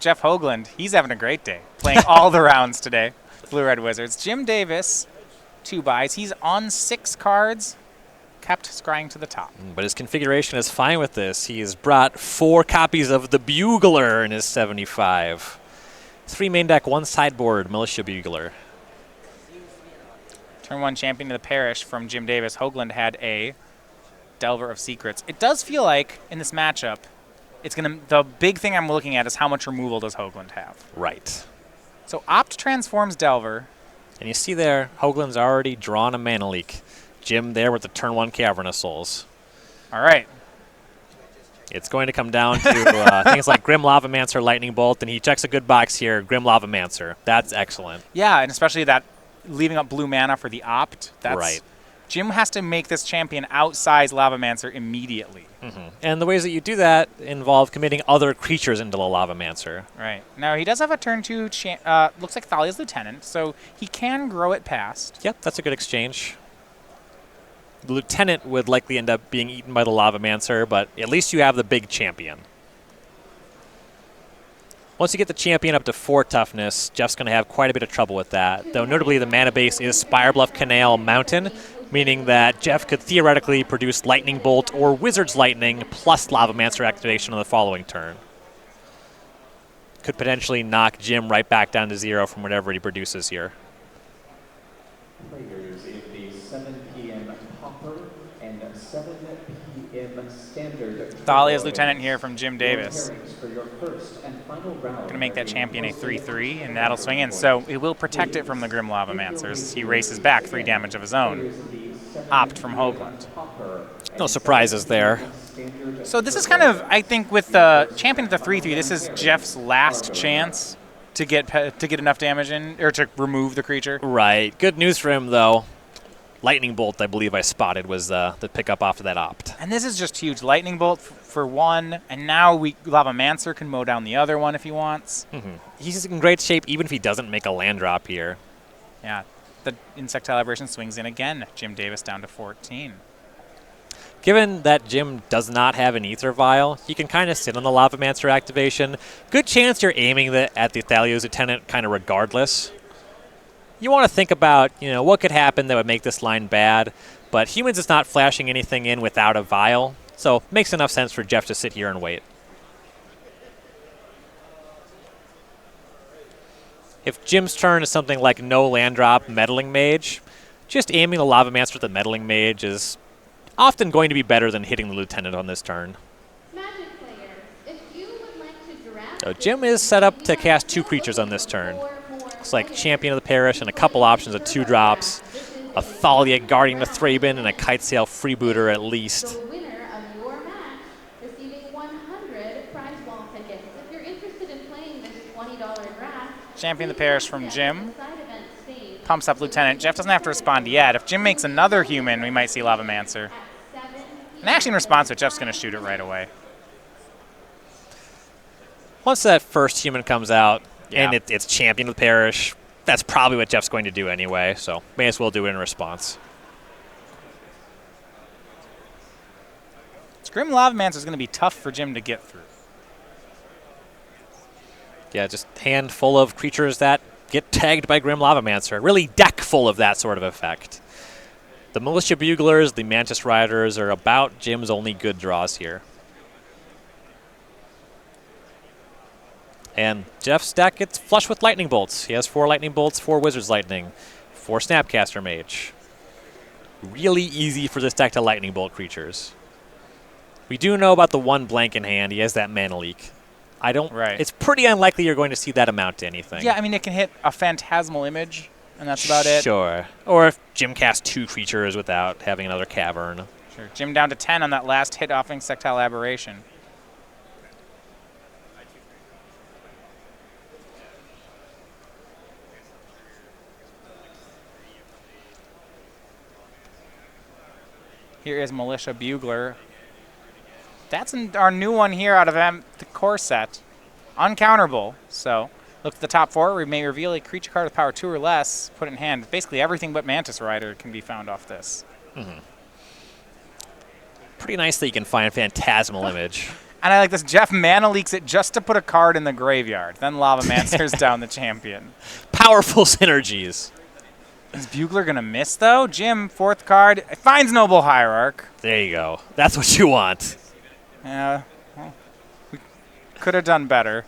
Jeff Hoogland, he's having a great day, playing all the rounds today. Blue-Red Wizards. Jim Davis, 2 buys. He's on 6 cards, kept scrying to the top. But his configuration is fine with this. He has brought 4 copies of the Bugler in his 75. 3 main deck, 1 sideboard, Militia Bugler. Turn 1 champion of the parish from Jim Davis. Hoogland had a Delver of Secrets. It does feel like, in this matchup, the big thing I'm looking at is how much removal does Hoogland have. Right. So Opt transforms Delver. And you see there, Hoogland's already drawn a Mana Leak. Jim there with the turn 1 Cavern of Souls. All right. It's going to come down to things like Grim Lavamancer, Lightning Bolt, and he checks a good box here, Grim Lavamancer. That's excellent. Yeah, and especially that leaving up blue mana for the Opt. That's right. Jim has to make this champion outsize Lavamancer immediately. Mm-hmm. And the ways that you do that involve committing other creatures into the Lavamancer. Right. Now, he does have a turn 2, looks like Thalia's Lieutenant, so he can grow it past. Yep, that's a good exchange. The Lieutenant would likely end up being eaten by the Lavamancer, but at least you have the big champion. Once you get the champion up to 4 toughness, Jeff's going to have quite a bit of trouble with that, though notably the mana base is Spirebluff Canal Mountain, meaning that Jeff could theoretically produce Lightning Bolt or Wizard's Lightning plus Lavamancer activation on the following turn. Could potentially knock Jim right back down to 0 from whatever he produces here. Players in the 7 p.m. Pauper and 7 p.m. Standard. Thalia's Lieutenant here from Jim Davis. Going to make that champion a 3/3, and that'll swing in. So it will protect it from the Grim Lavamancers. He races back 3 damage of his own. Opt from Hoogland. No surprises there. So this is kind of, I think, with the champion at the 3/3, this is Jeff's last chance to get enough damage in, or to remove the creature. Right. Good news for him, though. Lightning Bolt, I believe I spotted, was the pickup off of that Opt. And this is just huge. Lightning Bolt for 1, and now Lavamancer can mow down the other one if he wants. Mm-hmm. He's in great shape even if he doesn't make a land drop here. Yeah. The Insectile Aberration swings in again. Jim Davis down to 14. Given that Jim does not have an Ether Vial, he can kind of sit on the Lavamancer activation. Good chance you're aiming at the Thalia's Lieutenant kind of regardless. You want to think about, what could happen that would make this line bad, but Humans is not flashing anything in without a Vial, so makes enough sense for Jeff to sit here and wait. If Jim's turn is something like no land drop, Meddling Mage, just aiming the Lavamancer with the Meddling Mage is often going to be better than hitting the Lieutenant on this turn. So Jim is set up to cast 2 creatures on this turn. Looks like Champion of the Parish and a couple options of 2 drops. A Thalia Guardian of Thraben and a Kitesail Freebooter at least. The winner of your match receiving 100 prize wall tickets. If you're interested in playing this $20 draft, Champion of the Parish from Jim. Pumps up Lieutenant. Jeff doesn't have to respond yet. If Jim makes another human, we might see Lavamancer. And actually in response to it, Jeff's going to shoot it right away. Once that first human comes out, and it's Champion of the Parish, that's probably what Jeff's going to do anyway, so may as well do it in response. Grim Lavamancer is going to be tough for Jim to get through. Yeah, just hand full of creatures that get tagged by Grim Lavamancer. Really deck full of that sort of effect. The Militia Buglers, the Mantis Riders are about Jim's only good draws here. And Jeff's deck gets flush with Lightning Bolts. He has 4 Lightning Bolts, 4 Wizard's Lightning, 4 Snapcaster Mage. Really easy for this deck to Lightning Bolt creatures. We do know about the 1 blank in hand. He has that Mana Leak. Right. It's pretty unlikely you're going to see that amount to anything. Yeah, I mean, it can hit a Phantasmal Image, and that's about it. Sure. Or if Jim casts 2 creatures without having another Cavern. Sure. Jim down to 10 on that last hit off Insectile Aberration. Here is Militia Bugler. That's our new one here out of the core set. Uncounterable. So look at the top 4. We may reveal a creature card with power 2 or less. Put it in hand. Basically everything but Mantis Rider can be found off this. Mm-hmm. Pretty nice that you can find Phantasmal Image. And I like this. Jeff mana leaks it just to put a card in the graveyard. Then Lavamancer's down the champion. Powerful synergies. Is Bugler going to miss, though? Jim, 4th card. Finds Noble Hierarch. There you go. That's what you want. Yeah. Well, we could have done better.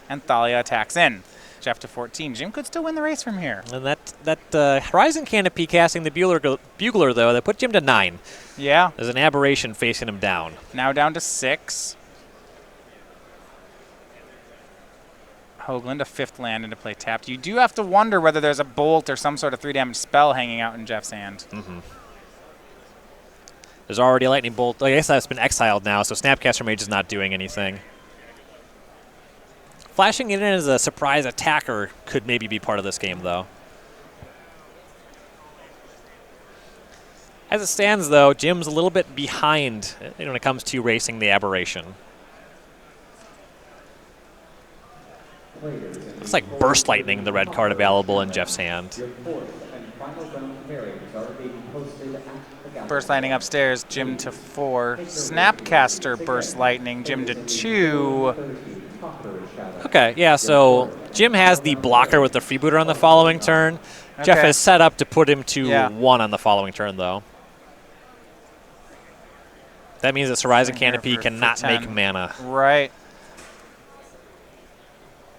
And Thalia attacks in. Jeff to 14. Jim could still win the race from here. And that Horizon Canopy casting the Bugler, though, that put Jim to 9. Yeah. There's an aberration facing him down. Now down to 6. Hoogland, a 5th land into play tapped. You do have to wonder whether there's a bolt or some sort of 3-damage spell hanging out in Jeff's hand. Mm-hmm. There's already a lightning bolt. I guess that's been exiled now, so Snapcaster Mage is not doing anything. Flashing it in as a surprise attacker could maybe be part of this game, though. As it stands, though, Jim's a little bit behind when it comes to racing the aberration. Looks like Burst Lightning, the red card available in Jeff's hand. Burst Lightning upstairs, Jim to 4. Snapcaster Burst Lightning, Jim to 2. Okay, yeah, so Jim has the blocker with the freebooter on the following turn. Okay. Jeff is set up to put him to 1 on the following turn, though. That means that Horizon Canopy cannot make mana. Right.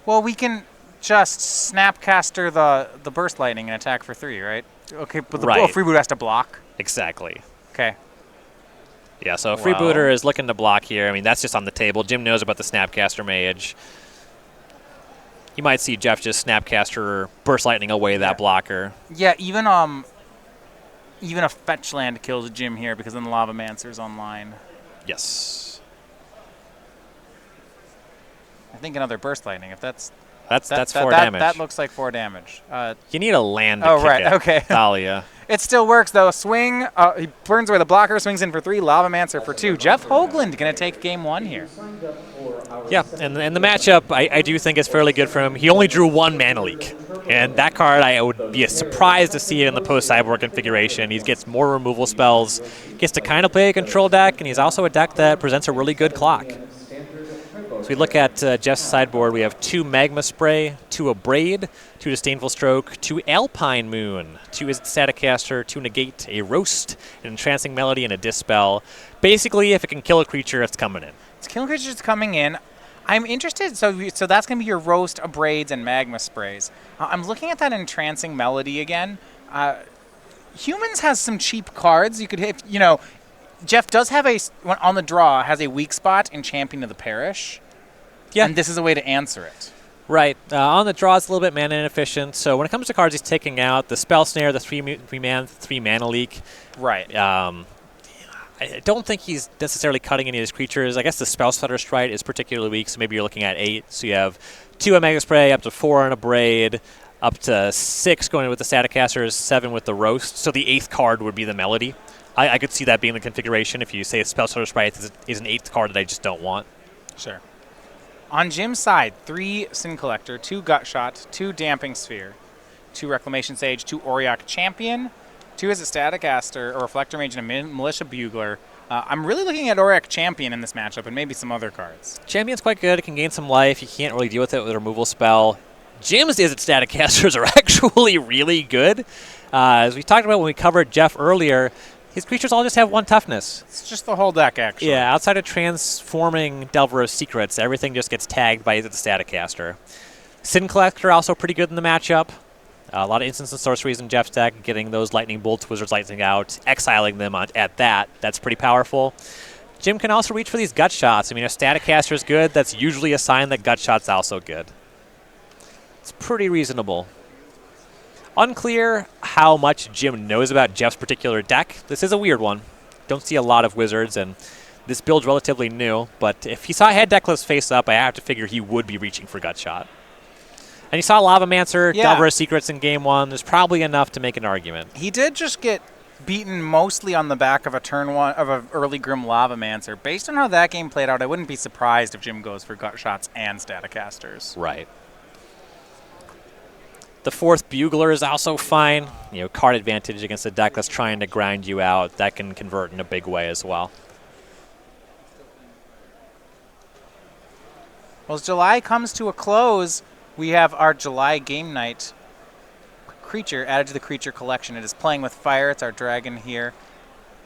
Well, we can just Snapcaster the Burst Lightning and attack for 3, right? Okay, but the freebooter has to block. Exactly. Okay. Yeah, so freebooter is looking to block here. I mean, that's just on the table. Jim knows about the Snapcaster Mage. You might see Jeff just Snapcaster Burst Lightning away that blocker. Yeah, even a fetch land kills Jim here because then the Lavamancer's online. Yes. I think another Burst Lightning. If that's 4 damage. That looks like 4 damage. You need a land to kick it. Okay. Thalia. It still works, though. Swing. He burns away the blocker, swings in for 3, Lavamancer for 2. Jeff Hoogland going to take game 1 here. Yeah, and the matchup, I do think is fairly good for him. He only drew 1 mana leak. And that card, I would be surprised to see it in the post-Cyborg configuration. He gets more removal spells, gets to kind of play a control deck, and he's also a deck that presents a really good clock. So we look at Jeff's sideboard. We have 2 Magma Spray, 2 Abrade, 2 Disdainful Stroke, 2 Alpine Moon, 2 Is It Staticaster, 2 Negate, a Roast, an Entrancing Melody, and a Dispel. Basically, if it can kill a creature, it's coming in. It's killing creatures coming in. I'm interested. So that's going to be your Roast, Abrades, and Magma Sprays. I'm looking at that Entrancing Melody again. Humans has some cheap cards. You could hit, Jeff does have on the draw, has a weak spot in Champion of the Parish. Yeah. And this is a way to answer it. Right. On the draw, it's a little bit mana inefficient. So when it comes to cards he's taking out, the Spell Snare, the 3 mana leak. Right. I don't think he's necessarily cutting any of his creatures. I guess the Spell Stutter Stride is particularly weak, so maybe you're looking at 8. So you have 2 Omega Spray, up to 4 on a Braid, up to 6 going with the Staticasters, 7 with the Roast. So the 8th card would be the Melody. I could see that being the configuration if you say a Spell Stutter Stride is an 8th card that I just don't want. Sure. On Jim's side, 3 Sin Collector, 2 Gutshot, 2 Damping Sphere, 2 Reclamation Sage, 2 Auriok Champion, 2 Is It Staticaster, a Reflector Mage, and a Militia Bugler. I'm really looking at Auriok Champion in this matchup and maybe some other cards. Champion's quite good. It can gain some life. You can't really deal with it with a removal spell. Jim's Is It Staticasters are actually really good. As we talked about when we covered Jeff earlier, his creatures all just have 1 toughness. It's just the whole deck, actually. Yeah, outside of transforming Delver's Secrets, everything just gets tagged by the Staticaster. Sin Collector also pretty good in the matchup. A lot of instants and sorceries in Jeff's deck, getting those Lightning Bolts, Wizard's Lightning out, exiling them at that. That's pretty powerful. Jim can also reach for these Gut Shots. I mean, if Staticaster is good, that's usually a sign that Gut Shot's also good. It's pretty reasonable. Unclear how much Jim knows about Jeff's particular deck. This is a weird one. Don't see a lot of Wizards, and this build's relatively new. But if he saw Head Deckless face up, I have to figure he would be reaching for Gut Shot. And he saw Lavamancer, Delver's Secrets in Game 1. There's probably enough to make an argument. He did just get beaten mostly on the back of a turn 1 of an early Grim Lavamancer. Based on how that game played out, I wouldn't be surprised if Jim goes for Gut Shots and Staticasters. Right. The 4th Bugler is also fine. Card advantage against a deck that's trying to grind you out. That can convert in a big way as well. Well, as July comes to a close, we have our July game night creature added to the creature collection. It is playing with fire. It's our dragon here.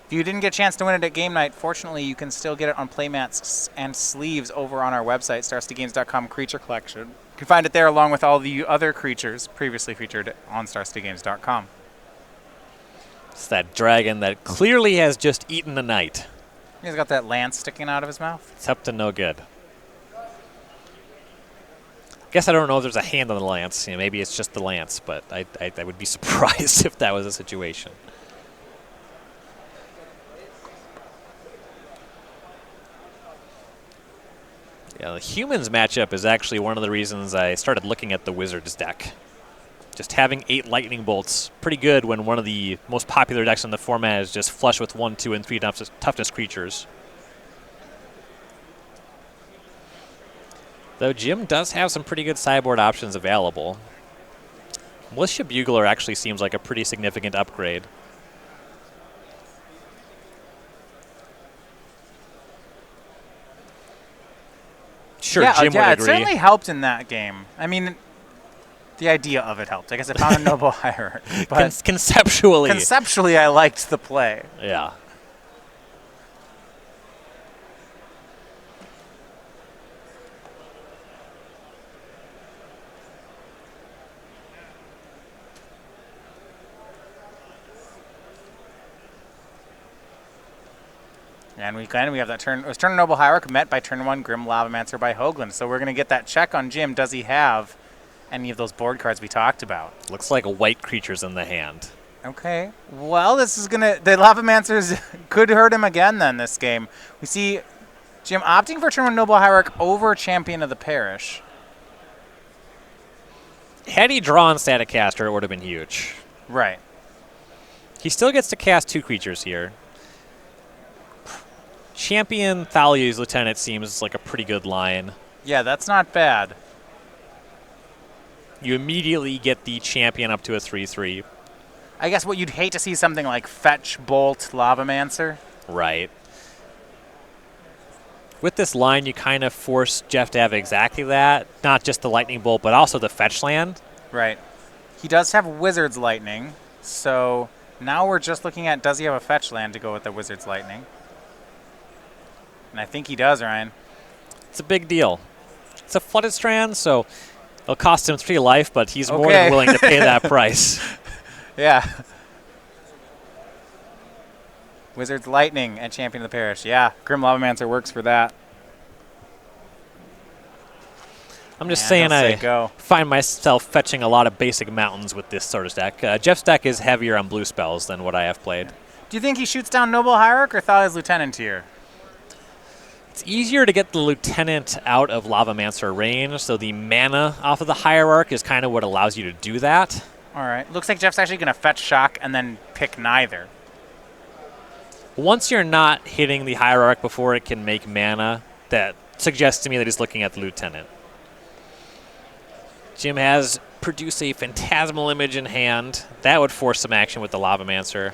If you didn't get a chance to win it at game night, fortunately, you can still get it on playmats and sleeves over on our website, starcitygames.com creature collection. You can find it there along with all the other creatures previously featured on starcitygames.com. It's that dragon that clearly has just eaten a knight. He's got that lance sticking out of his mouth. It's up to no good. Guess I don't know if there's a hand on the lance. Maybe it's just the lance, but I would be surprised if that was a situation. Yeah, the humans matchup is actually one of the reasons I started looking at the Wizards deck. Just having 8 lightning bolts, pretty good when one of the most popular decks in the format is just flush with 1, 2, and 3 toughness creatures. Though Jim does have some pretty good sideboard options available. Militia Bugler actually seems like a pretty significant upgrade. Sure, Jim would it agree. certainly helped in that game. I mean, the idea of it helped. I guess I found a noble hierarchy. But Conceptually, I liked the play. Yeah. And we have that turn. It was turn Noble Hierarch met by turn 1 Grim Lavamancer by Hoogland. So we're going to get that check on Jim. Does he have any of those board cards we talked about? Looks like white creatures in the hand. Okay. Well, this is going to... The Lavamancers could hurt him again then this game. We see Jim opting for turn 1 Noble Hierarch over Champion of the Parish. Had he drawn Staticaster, it would have been huge. Right. He still gets to cast 2 creatures here. Champion Thalia's Lieutenant seems like a pretty good line. Yeah, that's not bad. You immediately get the champion up to a 3/3. I guess what you'd hate to see something like Fetch, Bolt, Lavamancer. Right. With this line, you kind of force Jeff to have exactly that. Not just the Lightning Bolt, but also the fetch land. Right. He does have Wizard's Lightning, so now we're just looking at does he have a fetch land to go with the Wizard's Lightning? And I think he does, Ryan. It's a big deal. It's a flooded strand, so it'll cost him 3 life, but he's more than willing to pay that price. Yeah. Wizard's Lightning and Champion of the Parish. Yeah, Grim Lavamancer works for that. I'm just saying I find myself fetching a lot of basic mountains with this sort of deck. Jeff's deck is heavier on blue spells than what I have played. Do you think he shoots down Noble Hierarch or Thalia's Lieutenant here? It's easier to get the Lieutenant out of Lavamancer range, so the mana off of the Hierarch is kind of what allows you to do that. All right. Looks like Jeff's actually going to fetch Shock and then pick neither. Once you're not hitting the Hierarch before it can make mana, that suggests to me that he's looking at the Lieutenant. Jim has produced a Phantasmal Image in hand. That would force some action with the Lavamancer.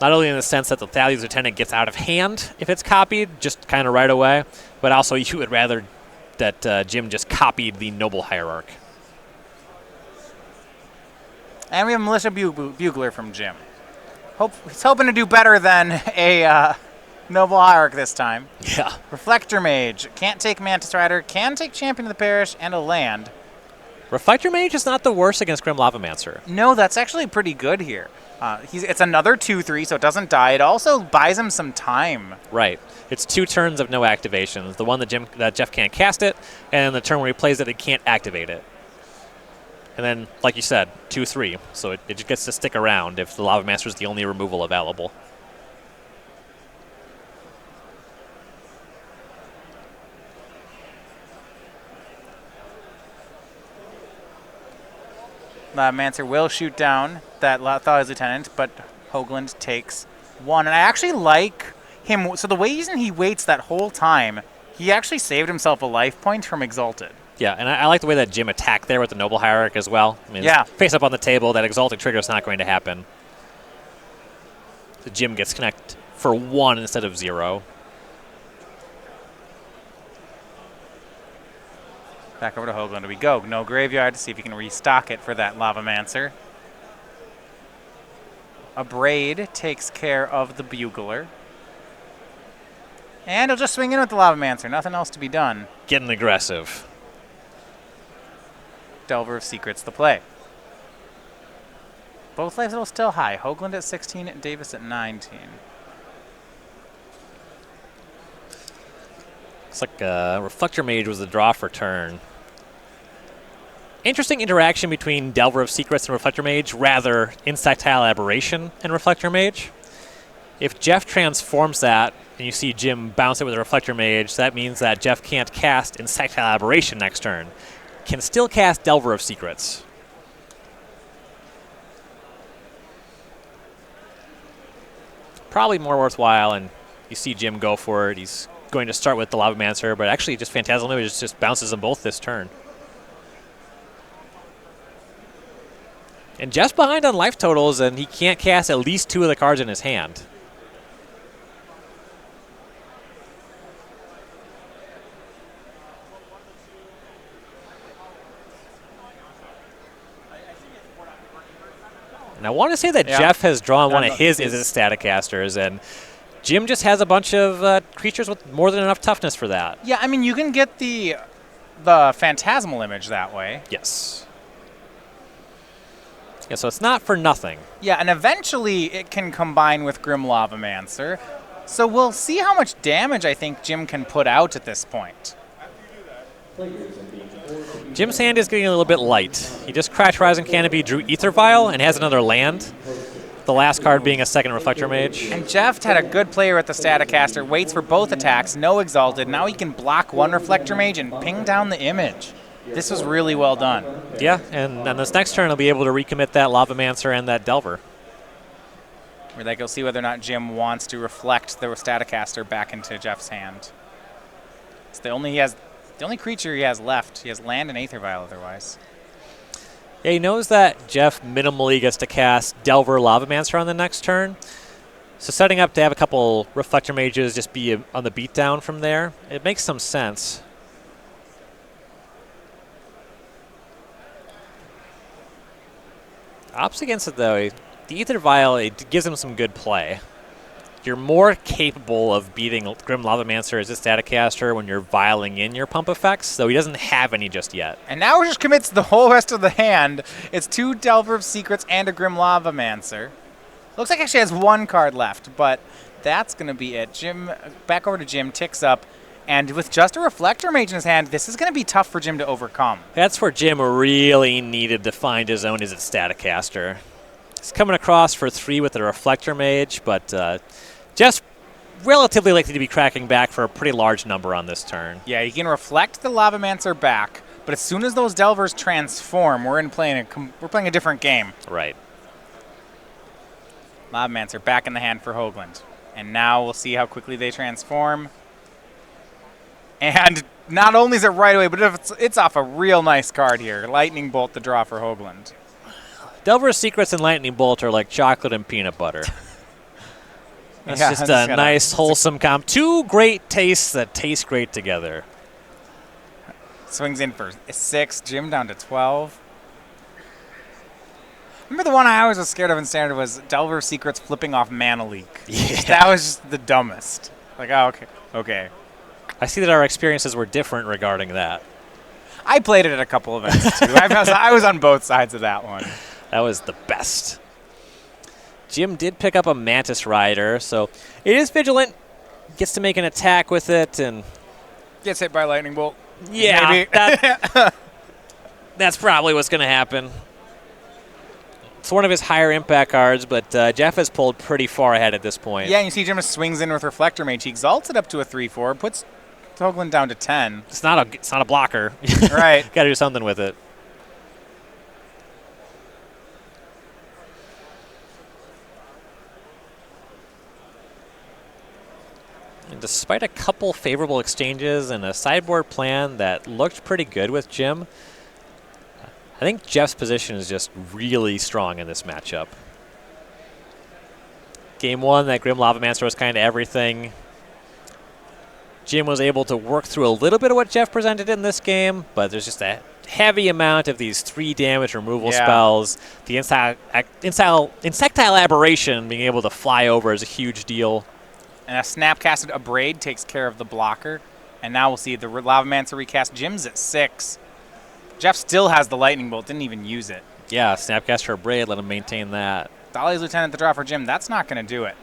Not only in the sense that the Thalia's Lieutenant gets out of hand if it's copied, just kind of right away, but also you would rather that Jim just copied the Noble Hierarch. And we have Militia Bugler from Jim. He's hoping to do better than a Noble Hierarch this time. Yeah. Reflector Mage. Can't take Mantis Rider. Can take Champion of the Parish and a land. Reflector Mage is not the worst against Grim Lavamancer. No, that's actually pretty good here. It's another 2/3, so it doesn't die. It also buys him some time. Right. It's 2 turns of no activations. The one that Jeff can't cast it, and then the turn where he plays it, he can't activate it. And then, like you said, 2/3. So it just gets to stick around if the Lavamancer is the only removal available. Lavamancer will shoot down that Thalia's Lieutenant, but Hoogland takes 1. And I actually like him. So the reason he waits that whole time, he actually saved himself a life point from Exalted. Yeah, and I like the way that Jim attacked there with the Noble Hierarch as well. I mean, yeah. Face up on the table, that Exalted trigger is not going to happen. So Jim gets connect for 1 instead of 0. Back over to Hoogland we go. No graveyard to see if he can restock it for that Lavamancer. A Braid takes care of the Bugler. And he'll just swing in with the Lavamancer. Nothing else to be done. Getting aggressive. Delver of Secrets the play. Both life totals still high. Hoogland at 16 and Davis at 19. Looks like Reflector Mage was the draw for turn. Interesting interaction between Delver of Secrets and Reflector Mage, rather Insectile Aberration and Reflector Mage. If Jeff transforms that, and you see Jim bounce it with a Reflector Mage, that means that Jeff can't cast Insectile Aberration next turn. Can still cast Delver of Secrets. Probably more worthwhile, and you see Jim go for it. He's going to start with the Lavamancer, but actually just Phantasmal Image just bounces them both this turn. And Jeff's behind on life totals, and he can't cast at least 2 of the cards in his hand. And I want to say that Jeff has drawn one of his Staticasters, and Jim just has a bunch of creatures with more than enough toughness for that. Yeah, I mean, you can get the Phantasmal Image that way. Yes. Yeah, so it's not for nothing. Yeah, and eventually it can combine with Grim Lavamancer. So we'll see how much damage I think Jim can put out at this point. Jim's hand is getting a little bit light. He just crashed Rising Canopy, drew Ether Vial, and has another land. The last card being a second Reflector Mage. And Jeff had a good player with the Staticaster, waits for both attacks, no Exalted. Now he can block one Reflector Mage and ping down the image. This was really well done. Yeah, and on this next turn, he'll be able to recommit that Lavamancer and that Delver. We're like, we'll see whether or not Jim wants to reflect the Staticaster back into Jeff's hand. It's the only creature he has left. He has land and Aether Vial otherwise. Yeah, he knows that Jeff minimally gets to cast Delver Lavamancer on the next turn. So setting up to have a couple Reflector Mages just be on the beatdown from there, it makes some sense. Opts against it, though, the Ether Vial, it gives him some good play. You're more capable of beating Grim Lavamancer as a Staticaster when you're vialing in your pump effects, so he doesn't have any just yet. And now he just commits the whole rest of the hand. It's 2 Delver of Secrets and a Grim Lavamancer. Looks like he actually has 1 card left, but that's going to be it. Jim, back over to Jim, ticks up. And with just a Reflector Mage in his hand, this is going to be tough for Jim to overcome. That's where Jim really needed to find his own as a Staticaster. He's coming across for 3 with the Reflector Mage, but just relatively likely to be cracking back for a pretty large number on this turn. Yeah, he can reflect the Lavamancer back, but as soon as those Delvers transform, we're playing a different game. Right. Lavamancer back in the hand for Hoogland. And now we'll see how quickly they transform. And not only is it right away, but it's off a real nice card here. Lightning Bolt the draw for Hoogland. Delver's Secrets and Lightning Bolt are like chocolate and peanut butter. That's just a nice, wholesome comp. 2 great tastes that taste great together. Swings in for 6. Jim down to 12. Remember the one I always was scared of in Standard was Delver Secrets flipping off Mana Leak. Yeah. That was just the dumbest. Like, oh, okay. I see that our experiences were different regarding that. I played it at a couple events, too. I was on both sides of that one. That was the best. Jim did pick up a Mantis Rider, so it is vigilant. Gets to make an attack with it, and gets hit by Lightning Bolt. Yeah, that's probably what's going to happen. It's one of his higher impact cards, but Jeff has pulled pretty far ahead at this point. Yeah, and you see Jim swings in with Reflector Mage. He exalts it up to a 3/4, puts Hoogland down to 10. It's not a blocker. Right. Got to do something with it. And despite a couple favorable exchanges and a sideboard plan that looked pretty good with Jim, I think Jeff's position is just really strong in this matchup. Game 1, that Grim Lavamancer was kind of everything. Jim was able to work through a little bit of what Jeff presented in this game, but there's just a heavy amount of these 3 damage removal spells. The insectile aberration, being able to fly over, is a huge deal. And a Snapcasted Abrade takes care of the blocker. And now we'll see the Lavamancer recast. Jim's at 6. Jeff still has the Lightning Bolt, didn't even use it. Yeah, Snapcaster Abrade, let him maintain that. Dolly's Lieutenant the draw for Jim. That's not going to do it.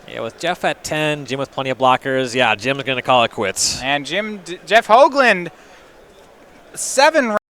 Yeah, with Jeff at 10, Jim with plenty of blockers, yeah, Jim's going to call it quits. And Jeff Hoogland, 7